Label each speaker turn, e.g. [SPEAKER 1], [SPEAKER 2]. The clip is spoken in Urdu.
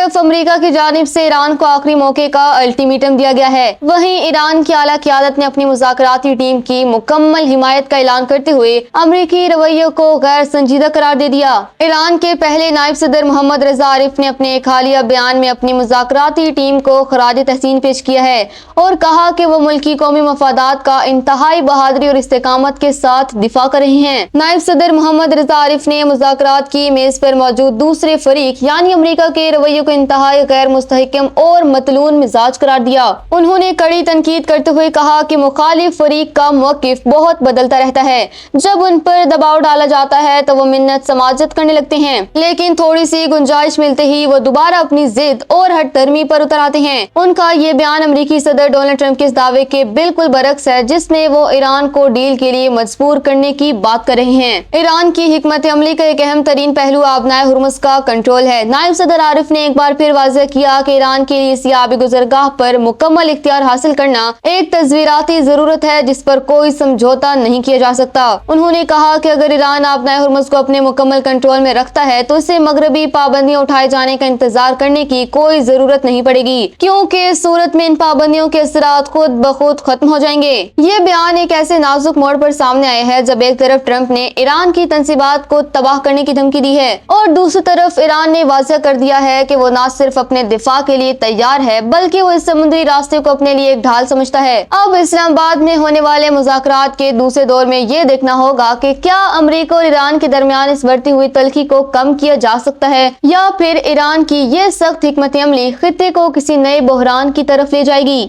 [SPEAKER 1] طرف امریکہ کی جانب سے ایران کو آخری موقع کا الٹیمیٹم دیا گیا ہے، وہیں ایران کی اعلیٰ قیادت نے اپنی مذاکراتی ٹیم کی مکمل حمایت کا اعلان کرتے ہوئے امریکی رویے کو غیر سنجیدہ قرار دے دیا۔ ایران کے پہلے نائب صدر محمد رضا عارف نے اپنے ایک حالیہ بیان میں اپنی مذاکراتی ٹیم کو خراج تحسین پیش کیا ہے اور کہا کہ وہ ملکی قومی مفادات کا انتہائی بہادری اور استقامت کے ساتھ دفاع کر رہے ہیں۔ نائب صدر محمد رضا عارف نے مذاکرات کی میز پر موجود دوسرے فریق یعنی امریکہ کے رویے کو انتہائی غیر مستحکم اور متلون مزاج قرار دیا۔ انہوں نے کڑی تنقید کرتے ہوئے کہا کہ مخالف فریق کا موقف بہت بدلتا رہتا ہے، جب ان پر دباؤ ڈالا جاتا ہے تو وہ منت سماجت کرنے لگتے ہیں، لیکن تھوڑی سی گنجائش ملتے ہی وہ دوبارہ اپنی ضد اور ہٹ درمی پر اتر آتے ہیں۔ ان کا یہ بیان امریکی صدر ڈونلڈ ٹرمپ کے اس دعوے کے بالکل برعکس ہے جس میں وہ ایران کو ڈیل کے لیے مجبور کرنے کی بات کر رہے ہیں۔ ایران کی حکمت عملی کا ایک اہم ترین پہلو آبنائے ہرمز کا کنٹرول ہے۔ نائب صدر عارف نے ایک بار پھر واضح کیا کہ ایران کے لیے اسی آبی گزرگاہ پر مکمل اختیار حاصل کرنا ایک تصویراتی ضرورت ہے جس پر کوئی سمجھوتا نہیں کیا جا سکتا۔ انہوں نے کہا کہ اگر ایران آبنائے ہرمز کو اپنے مکمل کنٹرول میں رکھتا ہے تو اسے مغربی پابندیاں اٹھائے جانے کا انتظار کرنے کی کوئی ضرورت نہیں پڑے گی، کیونکہ اس صورت میں ان پابندیوں کے اثرات خود بخود ختم ہو جائیں گے۔ یہ بیان ایک ایسے نازک موڑ پر سامنے آیا ہے جب ایک طرف ٹرمپ نے ایران کی تنصیبات کو تباہ کرنے کی دھمکی دی ہے اور دوسری طرف ایران نے واضح کر دیا ہے کہ وہ نہ صرف اپنے دفاع کے لیے تیار ہے بلکہ وہ اس سمندری راستے کو اپنے لیے ایک ڈھال سمجھتا ہے۔ اب اسلام آباد میں ہونے والے مذاکرات کے دوسرے دور میں یہ دیکھنا ہوگا کہ کیا امریکہ اور ایران کے درمیان اس بڑھتی ہوئی تلخی کو کم کیا جا سکتا ہے یا پھر ایران کی یہ سخت حکمت عملی خطے کو کسی نئے بحران کی طرف لے جائے گی۔